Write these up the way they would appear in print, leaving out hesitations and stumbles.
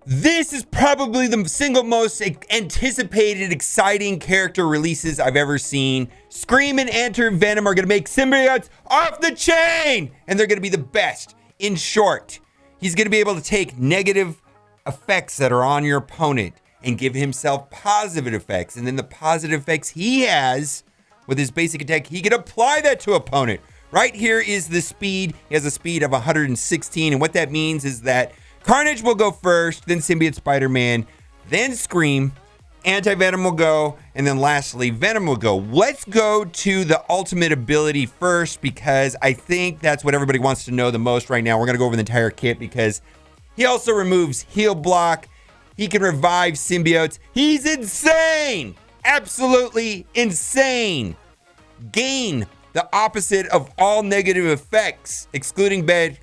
This is probably the single most anticipated, exciting character releases I've ever seen. Scream and Anti-Venom are going to make symbiotes off the chain, and they're going to be the best. In short, he's going to be able to take negative effects that are on your opponent and give himself positive effects. And then the positive effects he has with his basic attack, he can apply that to opponent. Right here is the speed. He has a speed of 116. And what that means is that Carnage will go first, then Symbiote Spider-Man, then Scream, Anti-Venom will go, and then lastly, Venom will go. Let's go to the ultimate ability first because I think that's what everybody wants to know the most right now. We're going to go over the entire kit because he also removes heal block. He can revive symbiotes. He's insane! Absolutely insane! Gain the opposite of all negative effects, excluding bleed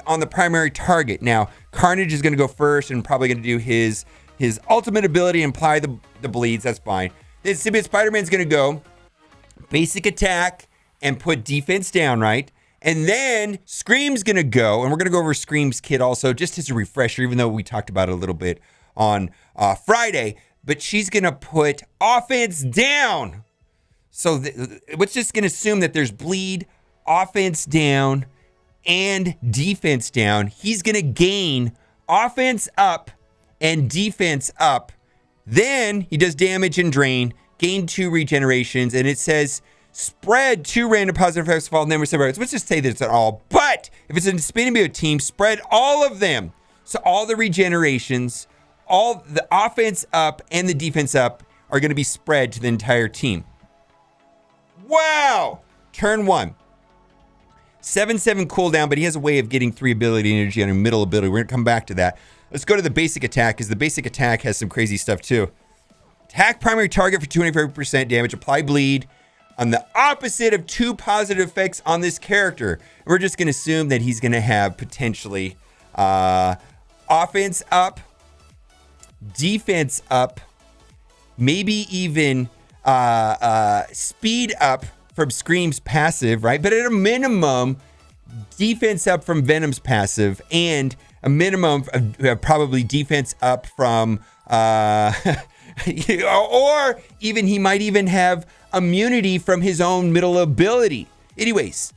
on the primary target. Now, Carnage is going to go first and probably going to do his ultimate ability and apply the bleeds. That's fine. Then Symbiote Spider-Man is going to go basic attack and put defense down, right? And then Scream's going to go, and we're going to go over Scream's kit also, just as a refresher, even though we talked about it a little bit on Friday. But she's going to put offense down. So we're just going to assume that there's bleed, offense down, and defense down. He's going to gain offense up and defense up. Then he does damage and drain, gain 2 regenerations, and it says spread 2 random positive effects fall never separate. Let's just say that's all. But if it's a Symbiote team, spread all of them. So all the regenerations, all the offense up and the defense up are going to be spread to the entire team. Wow! Turn 1. 7/7 cooldown, but he has a way of getting 3 ability energy on a middle ability. We're going to come back to that. Let's go to the basic attack, because the basic attack has some crazy stuff too. Attack primary target for 25% damage. Apply bleed on the opposite of 2 positive effects on this character. We're just going to assume that he's going to have potentially offense up, defense up, maybe even speed up from Scream's passive, right? But at a minimum, defense up from Venom's passive, and a minimum of probably defense up from, or even he might even have immunity from his own middle ability. Anyways,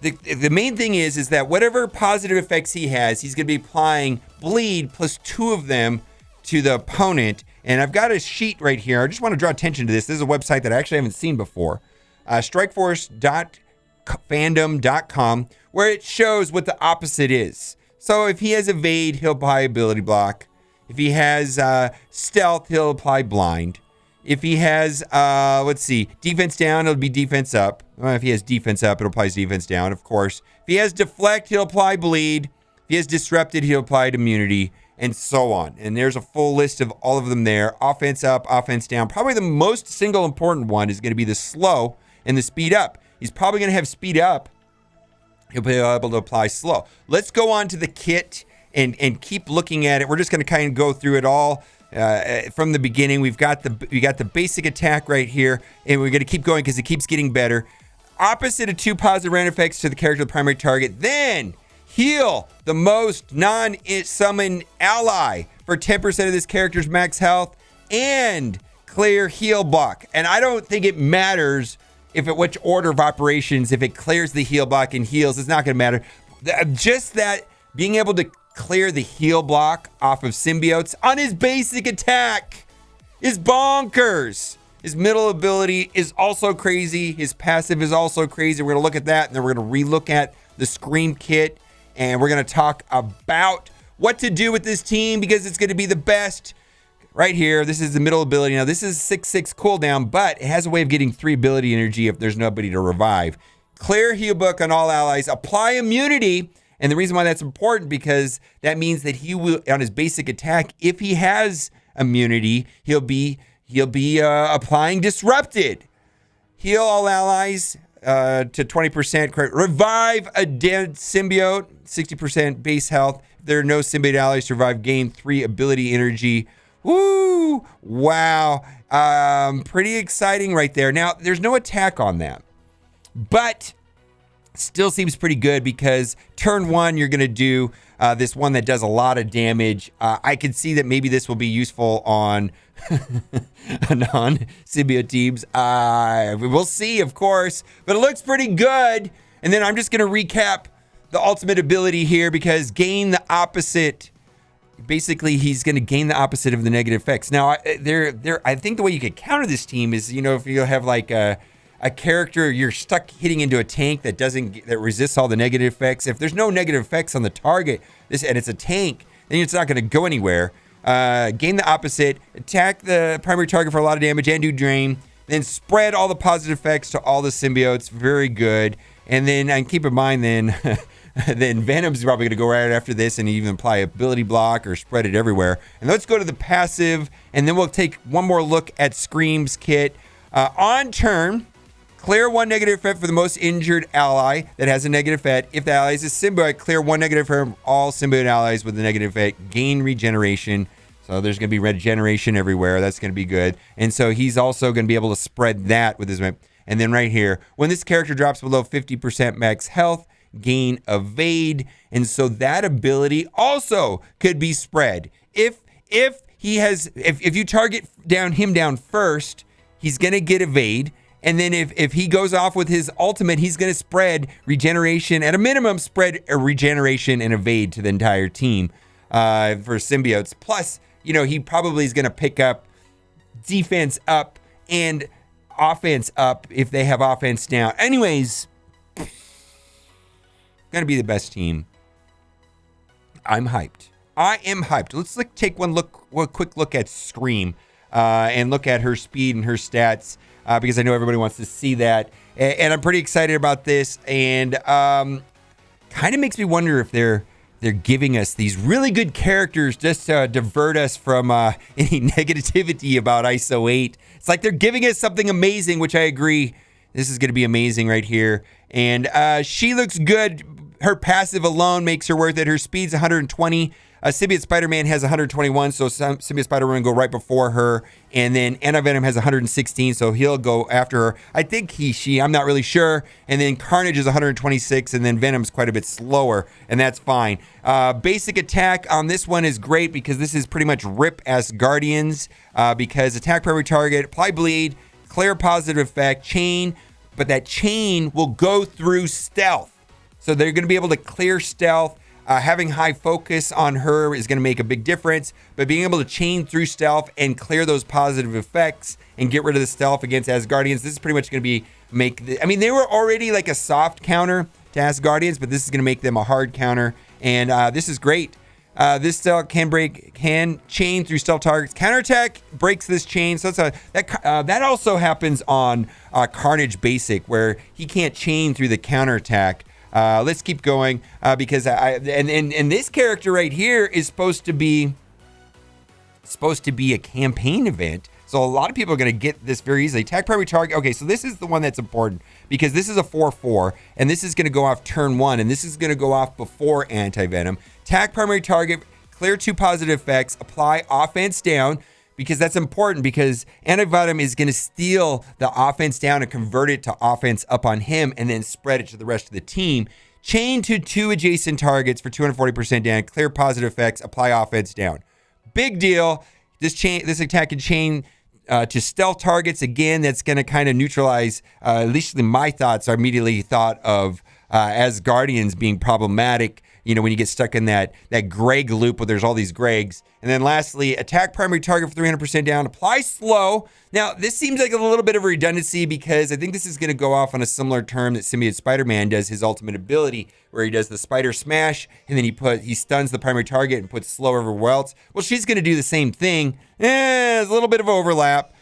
the main thing is that whatever positive effects he has, he's going to be applying bleed plus 2 of them to the opponent. And I've got a sheet right here. I just want to draw attention to this. This is a website that I actually haven't seen before. Strikeforce.fandom.com, where it shows what the opposite is. So if he has evade, he'll apply ability block. If he has stealth, he'll apply blind. If he has, defense down, it'll be defense up. If he has defense up, it applies defense down, of course. If he has deflect, he'll apply bleed. If he has disrupted, he'll apply immunity, and so on. And there's a full list of all of them there. Offense up, offense down. Probably the most single important one is going to be the slow and the speed up. He's probably going to have speed up. He'll be able to apply slow. Let's go on to the kit and keep looking at it. We're just going to kind of go through it all from the beginning. We got the basic attack right here, and we're going to keep going because it keeps getting better. Opposite of 2 positive random effects to the character of the primary target. Then heal the most non-summon ally for 10% of this character's max health, and clear heal block. And I don't think it matters which order of operations, if it clears the heal block and heals, it's not going to matter. Just that being able to clear the heal block off of symbiotes on his basic attack is bonkers. His middle ability is also crazy. His passive is also crazy. We're going to look at that, and then we're going to relook at the Scream kit, and we're going to talk about what to do with this team because it's going to be the best. Right here, this is the middle ability. Now, this is 6/6 cooldown, but it has a way of getting 3 ability energy if there's nobody to revive. Clear heal book on all allies. Apply immunity. And the reason why that's important, because that means that he will, on his basic attack, if he has immunity, he'll be applying disrupted. Heal all allies to 20%. Revive a dead symbiote, 60% base health. If there are no symbiote allies to revive, gain 3 ability energy. Woo! Wow. Pretty exciting right there. Now, there's no attack on that. But still seems pretty good because turn 1, you're going to do this one that does a lot of damage. I can see that maybe this will be useful on non-symbiote teams. We'll see, of course, but it looks pretty good. And then I'm just going to recap the ultimate ability here because gain the opposite. Basically, he's going to gain the opposite of the negative effects. Now, I think the way you could counter this team is, if you have like a character, you're stuck hitting into a tank that resists all the negative effects. If there's no negative effects on the target, and it's a tank, then it's not going to go anywhere. Gain the opposite, attack the primary target for a lot of damage and do drain, then spread all the positive effects to all the symbiotes. Very good. And then keep in mind then Venom's probably going to go right after this and even apply ability block or spread it everywhere. And let's go to the passive, and then we'll take one more look at Scream's kit. On turn, clear 1 negative effect for the most injured ally that has a negative effect. If the ally is a symbiote, clear 1 negative from all symbiote allies with a negative effect. Gain regeneration. So there's going to be regeneration everywhere. That's going to be good. And so he's also going to be able to spread that with his... And then right here, when this character drops below 50% max health, gain evade. And so that ability also could be spread. If you target him down first, he's going to get evade. And then if he goes off with his ultimate, he's going to spread regeneration, at a minimum, spread a regeneration and evade to the entire team for symbiotes. Plus, he probably is going to pick up defense up and offense up if they have offense down. Anyways, going to be the best team. I'm hyped. I am hyped. Let's take one quick look at Scream and look at her speed and her stats because I know everybody wants to see that. And I'm pretty excited about this. And kind of makes me wonder if they're giving us these really good characters just to divert us from any negativity about ISO 8. It's like they're giving us something amazing, which I agree. This is going to be amazing right here. And she looks good. Her passive alone makes her worth it. Her speed's 120. Symbiote Spider-Man has 121, so Symbiote Spider-Man will go right before her. And then Anti-Venom has 116, so he'll go after her. I think she, I'm not really sure. And then Carnage is 126, and then Venom's quite a bit slower, and that's fine. Basic attack on this one is great because this is pretty much rip Asgardians because attack primary target, apply bleed, clear positive effect, chain, but that chain will go through stealth. So they're going to be able to clear stealth. Having high focus on her is going to make a big difference, but being able to chain through stealth and clear those positive effects and get rid of the stealth against Asgardians, this is pretty much going to be they were already like a soft counter to Asgardians, but this is going to make them a hard counter, and this is great. This stealth can chain through stealth targets. Counterattack breaks this chain, so that also happens on Carnage Basic, where he can't chain through the counterattack. Let's keep going because and this character right here is supposed to be a campaign event. So a lot of people are going to get this very easily. Attack primary target. Okay, so this is the one that's important because this is a 4/4, and this is going to go off turn 1, and this is going to go off before Anti-Venom. Attack primary target, clear 2 positive effects, apply offense down, because that's important because Anti-Venom is going to steal the offense down and convert it to offense up on him and then spread it to the rest of the team. Chain to 2 adjacent targets for 240% down, clear positive effects, apply offense down. Big deal. This attack can chain to stealth targets. Again, that's going to kind of neutralize, at least my thoughts are immediately thought of Asgardians being problematic. When you get stuck in that Greg loop where there's all these Gregs. And then lastly, attack primary target for 300% down, apply slow. Now, this seems like a little bit of a redundancy because I think this is going to go off on a similar term that Symbiote Spider-Man does his ultimate ability, where he does the spider smash, and then he stuns the primary target and puts slow everywhere else. Well, she's going to do the same thing. There's a little bit of overlap.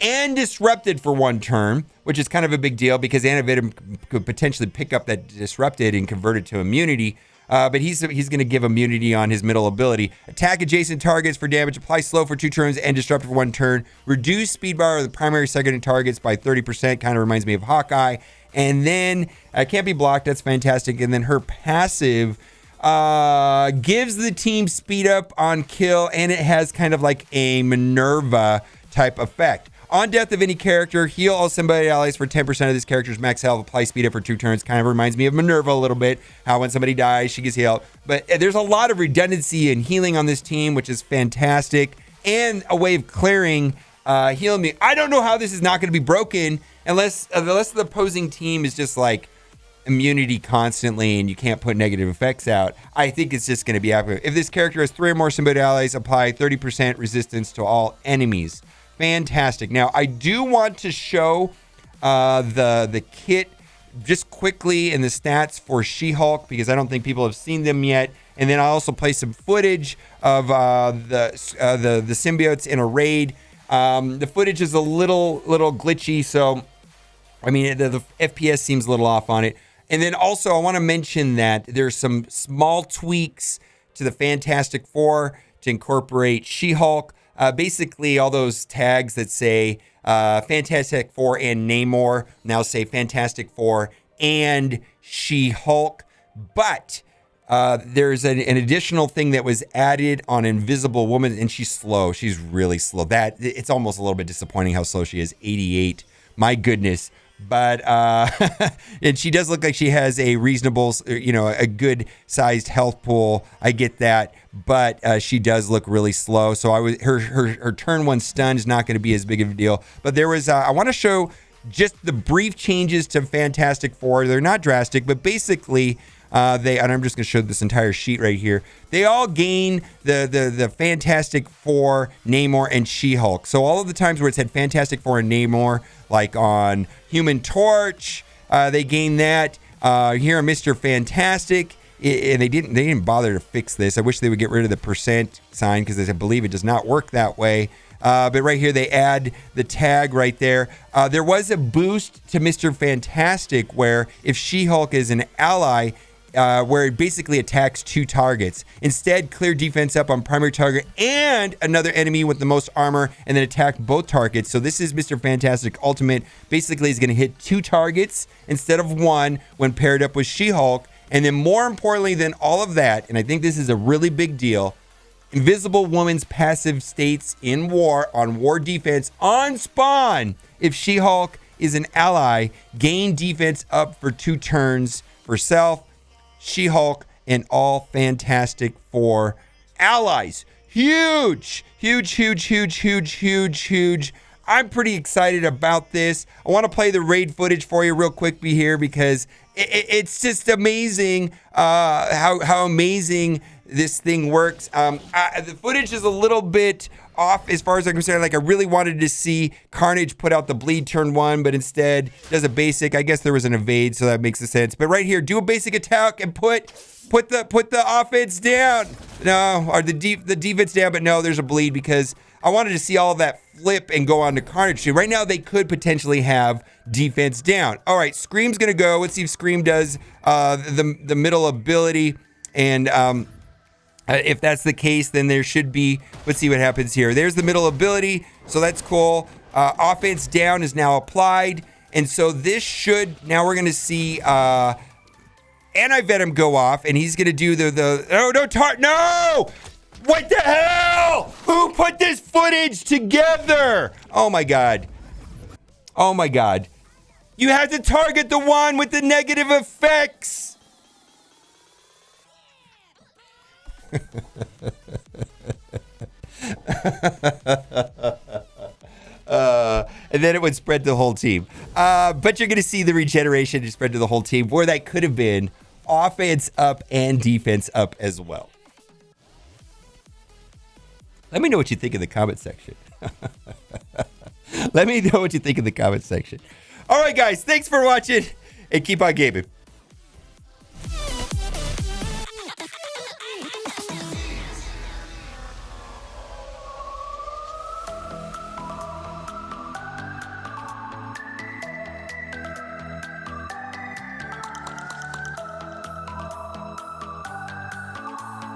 And disrupted for 1 turn, which is kind of a big deal because Anti-Venom could potentially pick up that disrupted and convert it to immunity. But he's going to give immunity on his middle ability. Attack adjacent targets for damage. Apply slow for 2 turns and disrupt for 1 turn. Reduce speed bar of the primary secondary targets by 30%. Kind of reminds me of Hawkeye. And then can't be blocked. That's fantastic. And then her passive gives the team speed up on kill. And it has kind of like a Minerva type effect. On death of any character, heal all symbiote allies for 10% of this character's max health. Apply speed up for 2 turns. Kind of reminds me of Minerva a little bit. How when somebody dies, she gets healed. But there's a lot of redundancy and healing on this team, which is fantastic. And a way of clearing healing me. I don't know how this is not going to be broken unless the opposing team is just like immunity constantly and you can't put negative effects out. I think it's just going to be accurate. If this character has 3 or more symbiote allies, apply 30% resistance to all enemies. Fantastic. Now, I do want to show the kit just quickly in the stats for She-Hulk because I don't think people have seen them yet. And then I'll also play some footage of the symbiotes in a raid. The footage is a little glitchy, so I mean the FPS seems a little off on it. And then also I want to mention that there's some small tweaks to the Fantastic Four to incorporate She-Hulk. Basically, all those tags that say Fantastic Four and Namor now say Fantastic Four and She-Hulk. But there's an additional thing that was added on Invisible Woman, and she's slow. She's really slow. It's almost a little bit disappointing how slow she is. 88. My goodness. But and she does look like she has a reasonable, a good sized health pool. I get that, but she does look really slow. So her turn 1 stun is not going to be as big of a deal. But there was I want to show just the brief changes to Fantastic Four. They're not drastic, but basically and I'm just going to show this entire sheet right here. They all gain the Fantastic Four, Namor, and She-Hulk. So all of the times where it said Fantastic Four and Namor, like on Human Torch, they gain that. Here on Mr. Fantastic, and they didn't bother to fix this. I wish they would get rid of the percent sign because I believe it does not work that way. But right here, they add the tag right there. There was a boost to Mr. Fantastic where if She-Hulk is an ally, where it basically attacks 2 targets. Instead, clear defense up on primary target and another enemy with the most armor, and then attack both targets. So this is Mr. Fantastic Ultimate. Basically, he's going to hit 2 targets instead of 1 when paired up with She-Hulk. And then more importantly than all of that, and I think this is a really big deal, Invisible Woman's passive states in war on war defense on spawn. If She-Hulk is an ally, gain defense up for 2 turns for self, She-Hulk, and all Fantastic Four allies. Huge. I'm pretty excited about this. I want to play the raid footage for you real quick here because it's just amazing how amazing this thing works. The footage is a little bit off as far as I'm concerned. Like I really wanted to see Carnage put out the bleed turn 1, but instead does a basic. I guess there was an evade, so that makes sense. But right here, do a basic attack and put the offense down. No, or the defense down, but no, there's a bleed because I wanted to see all of that flip and go on to Carnage. So right now they could potentially have defense down. All right, Scream's gonna go. Let's see if Scream does the middle ability, and if that's the case, then there should be, let's see what happens here. There's the middle ability, so that's cool. Offense down is now applied, and so this should, now we're going to see Anti-Venom go off, and he's going to do no! What the hell? Who put this footage together? Oh my God. You have to target the one with the negative effects. And then it would spread to the whole team. But you're going to see the regeneration to spread to the whole team, where that could have been offense up and defense up as well. Let me know what you think in the comment section. Let me know what you think in the comment section. All right, guys, thanks for watching, and keep on gaming.